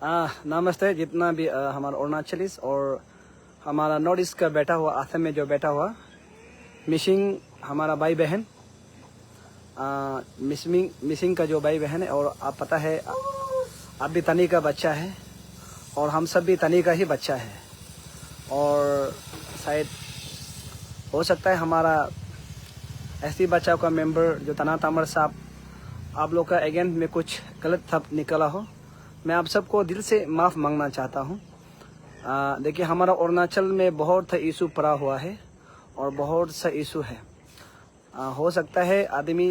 नमस्ते। जितना भी हमारा अरुणाचलीस और हमारा नॉर्थ ईस्ट का बैठा हुआ, असम में जो बैठा हुआ मिसिंग हमारा भाई बहन, मिसिंग का जो भाई बहन है, और आप पता है आप भी तनी का बच्चा है और हम सब भी तनी का ही बच्चा है। और शायद हो सकता है हमारा ऐसी बच्चा का मेंबर जो तना तामर साहब, आप लोग का अगेंस्ट में कुछ गलत शब्द निकला हो, मैं आप सबको दिल से माफ़ मांगना चाहता हूँ। देखिए, हमारा अरुणाचल में बहुत सा इशू पड़ा हुआ है और बहुत सा इशू है। हो सकता है आदमी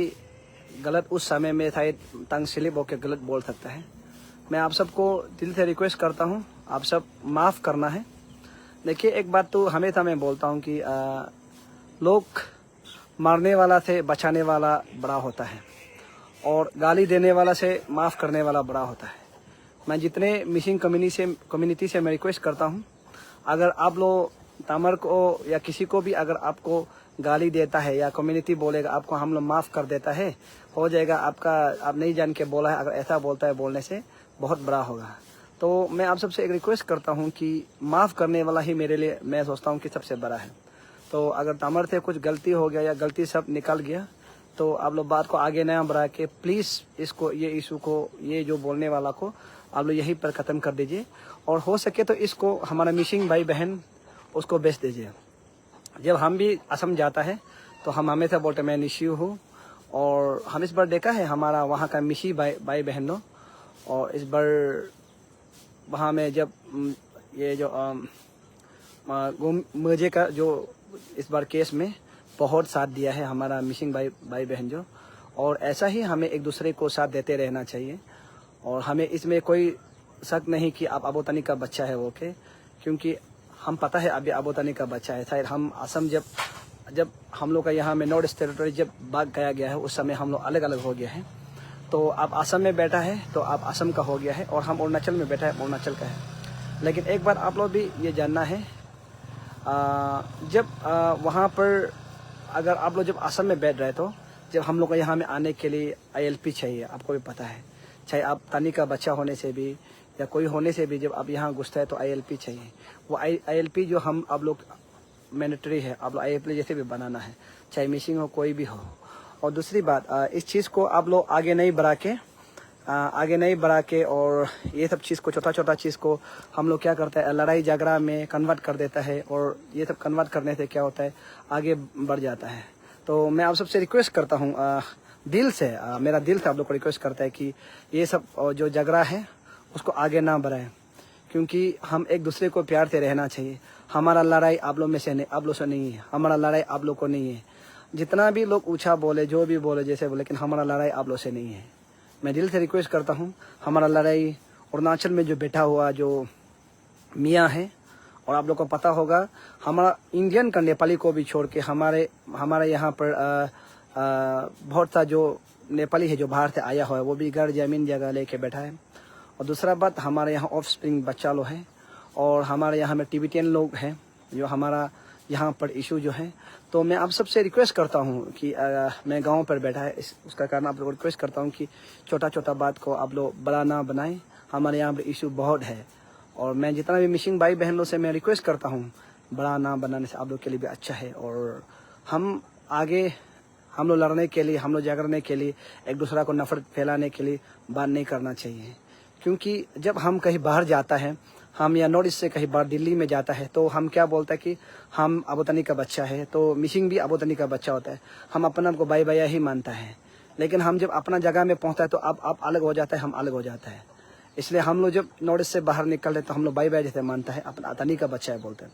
गलत उस समय में शायद तंग स्लिप होकर गलत बोल सकता है। मैं आप सबको दिल से रिक्वेस्ट करता हूँ, आप सब माफ़ करना है। देखिए, एक बात तो हमेशा मैं बोलता हूँ कि लोग मारने वाला से बचाने वाला बड़ा होता है और गाली देने वाला से माफ़ करने वाला बड़ा होता है। मैं जितने मिसिंग कम्युनिटी से मैं रिक्वेस्ट करता हूँ, अगर आप लोग तामर को या किसी को भी अगर आपको गाली देता है या कम्युनिटी बोलेगा आपको, हम लोग माफ़ कर देता है, हो जाएगा आपका, आप नहीं जान के बोला है, अगर ऐसा बोलता है बोलने से बहुत बड़ा होगा। तो मैं आप सबसे एक रिक्वेस्ट करता हूँ कि माफ़ करने वाला ही मेरे लिए, मैं सोचता हूँ कि सबसे बड़ा है। तो अगर तामर से कुछ गलती हो गया या गलती सब निकल गया, तो आप लोग बात को आगे ना बढ़ा के प्लीज़ इसको, ये इशू को, ये जो बोलने वाला को आप लोग यहीं पर ख़त्म कर दीजिए। और हो सके तो इसको हमारा मिसिंग भाई बहन उसको बेच दीजिए। जब हम भी असम जाता है तो हम हमेशा बोलते मैं निशियू हूँ, और हम इस बार देखा है हमारा वहाँ का मिशी भाई बहनों, और इस बार वहाँ में जब ये जो मुझे का जो इस बार केस में बहुत साथ दिया है हमारा मिसिंग भाई बहन जो, और ऐसा ही हमें एक दूसरे को साथ देते रहना चाहिए। और हमें इसमें कोई शक नहीं कि आप अबोतनी का बच्चा है वो के, क्योंकि हम पता है अभी अबोतनी का बच्चा है। शायद हम असम जब हम लोग का यहाँ में नॉर्थ ईस्ट टेरिटरी जब भाग गया है, उस समय हम लोग अलग अलग हो गया है। तो आप असम में बैठा है तो आप असम का हो गया है, और हम अरुणाचल में बैठा है अरुणाचल का है। लेकिन एक बार आप लोग भी ये जानना है, जब वहाँ पर अगर आप लोग जब असम में बैठ रहे, तो जब हम लोग को यहाँ में आने के लिए ILP चाहिए, आपको भी पता है, चाहे आप तनी का बच्चा होने से भी या कोई होने से भी जब आप यहाँ घुसते हैं तो ILP चाहिए। वो ILP जो हम आप लोग मैंडेटरी है, आप लोग ILP जैसे भी बनाना है, चाहे मिसिंग हो कोई भी हो। और दूसरी बात, इस चीज़ को आप लोग आगे नहीं बढ़ा के और ये सब चीज़ को, छोटा छोटा चीज़ को हम लोग क्या करते हैं, लड़ाई झगड़ा में कन्वर्ट कर देता है, और ये सब कन्वर्ट करने से क्या होता है, आगे बढ़ जाता है। तो मैं आप सबसे रिक्वेस्ट करता हूँ, दिल से, मेरा दिल से आप लोग को रिक्वेस्ट करता है कि ये सब जो झगड़ा है उसको आगे ना बढ़ाएं, क्योंकि हम एक दूसरे को प्यार से रहना चाहिए। हमारा लड़ाई आप लोग में से नहीं, आप लोग से नहीं है, हमारा लड़ाई आप लोग को नहीं है। जितना भी लोग ऊँचा बोले, जो भी बोले, जैसे बोले, लेकिन हमारा लड़ाई आप लोग से नहीं है। मैं दिल से रिक्वेस्ट करता हूँ, हमारा लड़ाई अरुणाचल में जो बैठा हुआ जो मियाँ है, और आप लोग को पता होगा हमारा इंडियन का नेपाली को भी छोड़ के हमारे यहाँ पर बहुत सा जो नेपाली है जो बाहर से आया हुआ है, वो भी घर जमीन जगह लेके बैठा है। और दूसरा बात, हमारे यहाँ ऑफ स्प्रिंग बच्चा लोग है, और हमारे यहाँ में टिबेटियन लोग हैं जो हमारा यहाँ पर इशू जो है। तो मैं आप सबसे रिक्वेस्ट करता हूँ कि मैं गांव पर बैठा है, उसका कारण आप लोग को रिक्वेस्ट करता हूँ कि छोटा छोटा बात को आप लोग बड़ा ना बनाएं। हमारे यहाँ पर इशू बहुत है, और मैं जितना भी मिसिंग भाई बहनों से मैं रिक्वेस्ट करता हूँ, बड़ा ना बनाने से आप लोग के लिए भी अच्छा है। और हम आगे, हम लोग लड़ने के लिए, हम लोग जागरने के लिए, एक दूसरा को नफरत फैलाने के लिए बात नहीं करना चाहिए। क्योंकि जब हम कहीं बाहर जाता है, हम या नॉर्थ ईस्ट से कहीं बाहर दिल्ली में जाता है, तो हम क्या बोलता है कि हम अबोतनी का बच्चा है, तो मिसिंग भी अबोतनी का बच्चा होता है, हम अपने आप को भाई भैया ही मानता है। लेकिन हम जब अपना जगह में पहुँचता है तो आप अलग हो जाता है, हम अलग हो जाता है। इसलिए हम लोग जब नॉर्थ ईस्ट से बाहर निकल रहे तो हम लोग भाई भाई जैसे मानता है, अपना तनी का बच्चा है बोलते हैं।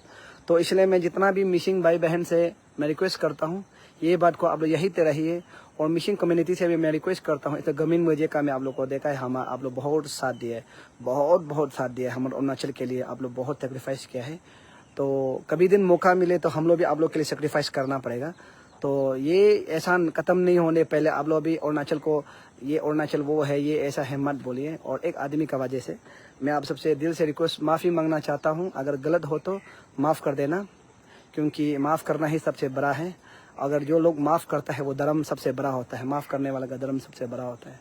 तो इसलिए मैं जितना भी मिसिंग भाई बहन से मैं रिक्वेस्ट करता हूँ, ये बात को आप लोग यही तरह रहिए। और मिसिंग कम्युनिटी से भी मैं रिक्वेस्ट करता हूँ, इस गमीन मुझे का मैं आप लोग को देखा है, हम आप लोग बहुत साथ दिए, बहुत साथ दिया है हमारे अरुणाचल के लिए, आप लोग बहुत सेक्रीफाइस किया है। तो कभी दिन मौका मिले तो हम लोग भी आप लोग के लिए सेक्रीफाइस करना पड़ेगा। तो ये एहसान ख़त्म नहीं होने पहले आप लोग भी अरुणाचल को, ये अरुणाचल वो है, ये ऐसा है मत बोलिए। और एक आदमी का वजह से मैं आप सबसे दिल से रिक्वेस्ट, माफ़ी मांगना चाहता हूँ। अगर गलत हो तो माफ़ कर देना, क्योंकि माफ़ करना ही सबसे बड़ा है। अगर जो लोग माफ़ करता है वो धर्म सबसे बड़ा होता है, माफ़ करने वाला का धर्म सबसे बड़ा होता है।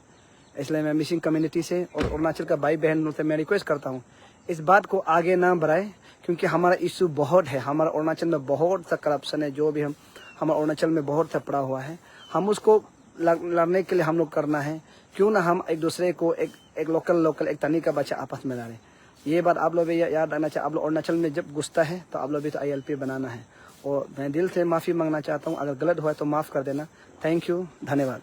इसलिए मैं मिसिंग कम्युनिटी से और अरुणाचल का भाई बहन से मैं रिक्वेस्ट करता हूँ इस बात को आगे ना बढ़ाए, क्योंकि हमारा इशू बहुत है। हमारा अरुणाचल में बहुत सा करप्शन है, जो भी हमारा अरुणाचल में बहुत सा पड़ा हुआ है। हम उसको लड़ने के लिए हम लोग करना है। क्यों ना हम एक दूसरे को एक लोकल एक तनी का बच्चा आपस में लड़े। ये बात आप लोग भी याद रखना चाहिए। आप लोग अरुणाचल में जब घुसता है तो आप लोग भी तो ILP बनाना है। और मैं दिल से माफ़ी मांगना चाहता हूँ, अगर गलत हुआ है तो माफ़ कर देना। थैंक यू, धन्यवाद।